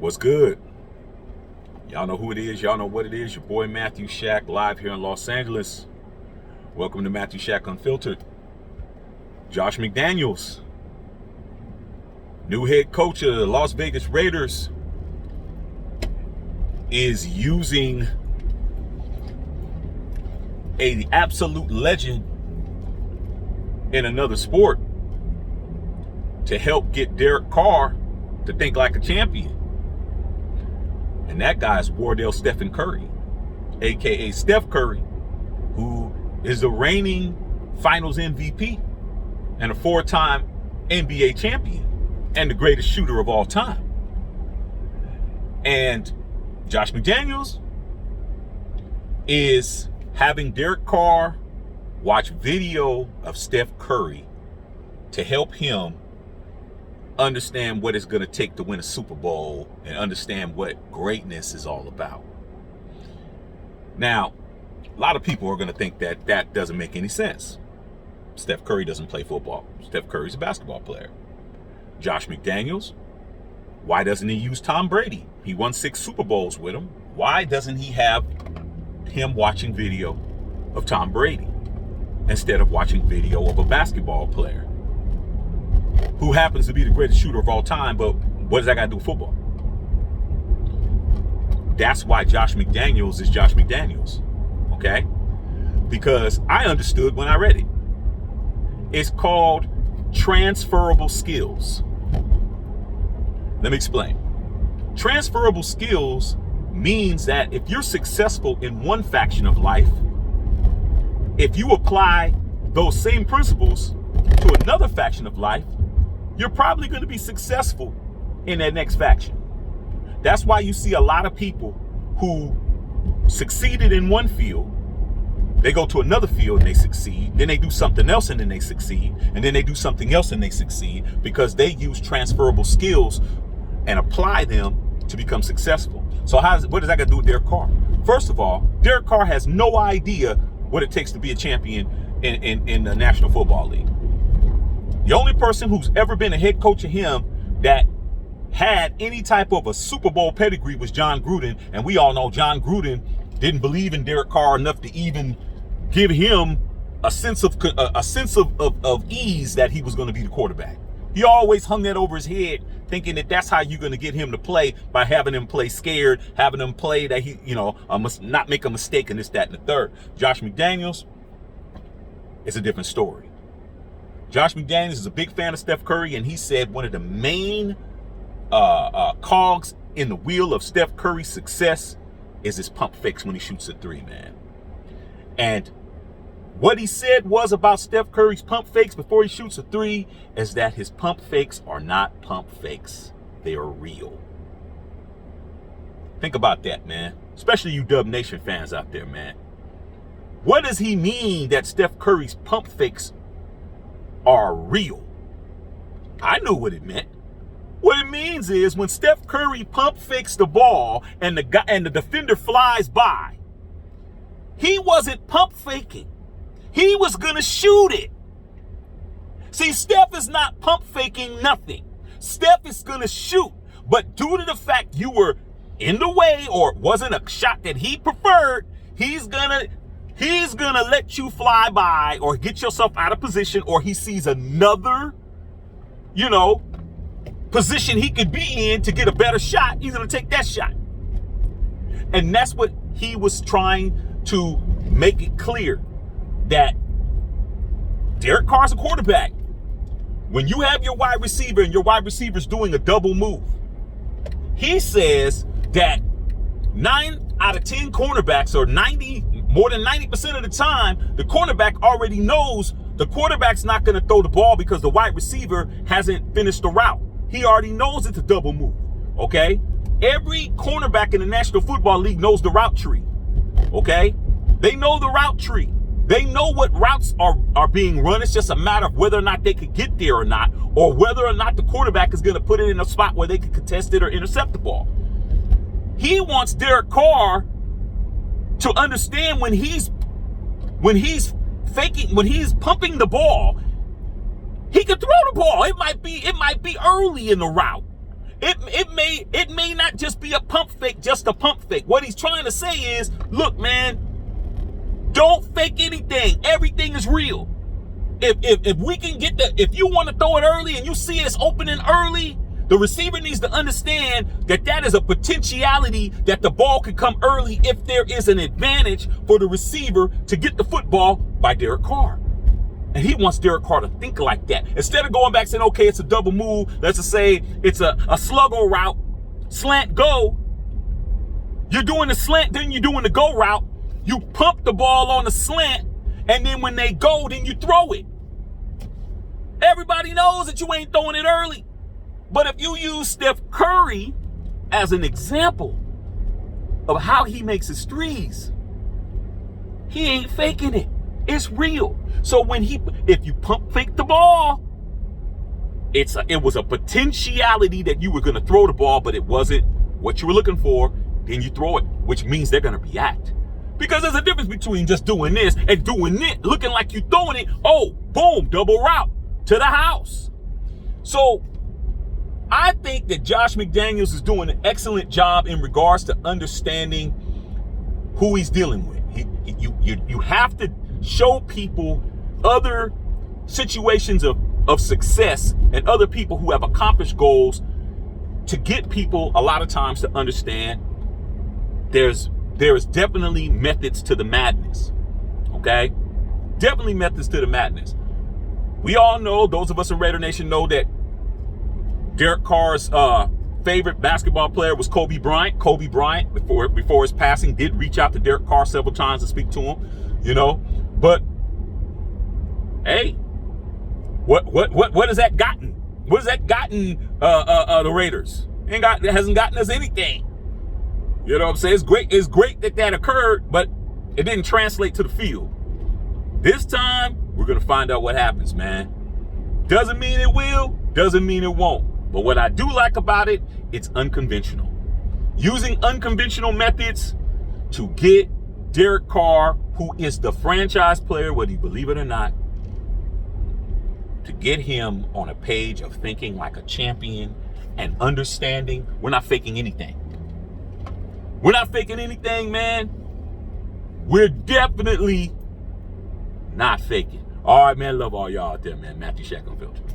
What's good? Y'all know who it is. Y'all know what it is. Your boy Matthew Shack, live here in Los Angeles. Welcome to Matthew Shack Unfiltered. Josh McDaniels, new head coach of the Las Vegas Raiders, is using an absolute legend in another sport to help get Derek Carr to think like a champion. And that guy's Wardell Stephen Curry, aka Steph Curry, who is the reigning finals MVP and a 4-time NBA champion and the greatest shooter of all time. And Josh McDaniels is having Derek Carr watch video of Steph Curry to help him understand what it's going to take to win a Super Bowl and understand what greatness is all about. Now, a lot of people are going to think that that doesn't make any sense. Steph Curry doesn't play football. Steph Curry's a basketball player. Josh McDaniels, why doesn't he use Tom Brady? He won 6 Super Bowls with him. Why doesn't he have him watching video of Tom Brady instead of watching video of a basketball player who happens to be the greatest shooter of all time, but what does that got to do with football? That's why Josh McDaniels is Josh McDaniels, okay? Because I understood when I read it. It's called transferable skills. Let me explain. Transferable skills means that if you're successful in one faction of life, if you apply those same principles to another faction of life, you're probably going to be successful in that next faction. That's why you see a lot of people who succeeded in one field, they go to another field and they succeed, then they do something else and then they succeed, and then they do something else and they succeed because they use transferable skills and apply them to become successful. So what does that got to do with Derek Carr? First of all, Derek Carr has no idea what it takes to be a champion in the National Football League. The only person who's ever been a head coach of him that had any type of a Super Bowl pedigree was John Gruden, and we all know John Gruden didn't believe in Derek Carr enough to even give him a sense of ease that he was going to be the quarterback. He always hung that over his head, thinking that that's how you're going to get him to play, by having him play scared, having him play that he, must not make a mistake in this, that, and the third. Josh McDaniels, it's a different story. Josh McDaniels is a big fan of Steph Curry, and he said one of the main cogs in the wheel of Steph Curry's success is his pump fakes when he shoots a 3, man. And what he said was about Steph Curry's pump fakes before he shoots a 3 is that his pump fakes are not pump fakes. They are real. Think about that, man. Especially you Dub Nation fans out there, man. What does he mean that Steph Curry's pump fakes are real? I knew what it meant. What it means is when Steph Curry pump fakes the ball and the defender flies by, he wasn't pump faking. He was going to shoot it. See, Steph is not pump faking nothing. Steph is going to shoot. But due to the fact you were in the way or wasn't a shot that he preferred, he's going to let you fly by or get yourself out of position, or he sees another, position he could be in to get a better shot. He's going to take that shot. And that's what he was trying to make it clear, that Derek Carr's a quarterback. When you have your wide receiver and your wide receiver's doing a double move, he says that 9 out of 10 cornerbacks, or more than 90% of the time, the cornerback already knows the quarterback's not going to throw the ball because the wide receiver hasn't finished the route. He already knows it's a double move, okay? Every cornerback in the National Football League knows the route tree, okay? They know the route tree. They know what routes are being run. It's just a matter of whether or not they could get there or not, or whether or not the quarterback is going to put it in a spot where they can contest it or intercept the ball. He wants Derek Carr to understand when he's pumping the ball, he could throw the ball. It might be early in the route. It may not just be a pump fake, just a pump fake. What he's trying to say is, look, man, don't fake anything. Everything is real. If we can get if you want to throw it early and you see it's opening early, the receiver needs to understand that is a potentiality that the ball could come early if there is an advantage for the receiver to get the football by Derek Carr. And he wants Derek Carr to think like that. Instead of going back saying, okay, it's a double move. Let's just say it's a sluggo route, slant go. You're doing the slant, then you're doing the go route. You pump the ball on the slant, and then when they go, then you throw it. Everybody knows that you ain't throwing it early. But if you use Steph Curry as an example of how he makes his threes, he ain't faking it. It's real. So if you pump fake the ball, it was a potentiality that you were going to throw the ball, but it wasn't what you were looking for. Then you throw it, which means they're going to react. Because there's a difference between just doing this and doing it, looking like you're throwing it. Oh, boom, double route to the house. So I think that Josh McDaniels is doing an excellent job in regards to understanding who he's dealing with. You have to show people other situations of success and other people who have accomplished goals to get people a lot of times to understand there is definitely methods to the madness. Okay? Definitely methods to the madness. We all know, those of us in Raider Nation know that Derek Carr's favorite basketball player was Kobe Bryant. Kobe Bryant, before his passing, did reach out to Derek Carr several times to speak to him, But hey, what has that gotten? What has that gotten the Raiders? It hasn't gotten us anything. You know what I'm saying? It's great that occurred, but it didn't translate to the field. This time, we're gonna find out what happens, man. Doesn't mean it will, doesn't mean it won't. But what I do like about it, it's unconventional. Using unconventional methods to get Derek Carr, who is the franchise player, whether you believe it or not, to get him on a page of thinking like a champion and understanding we're not faking anything. We're not faking anything, man. We're definitely not faking. All right, man. Love all y'all out there, man. Matthew Shack Unfiltered.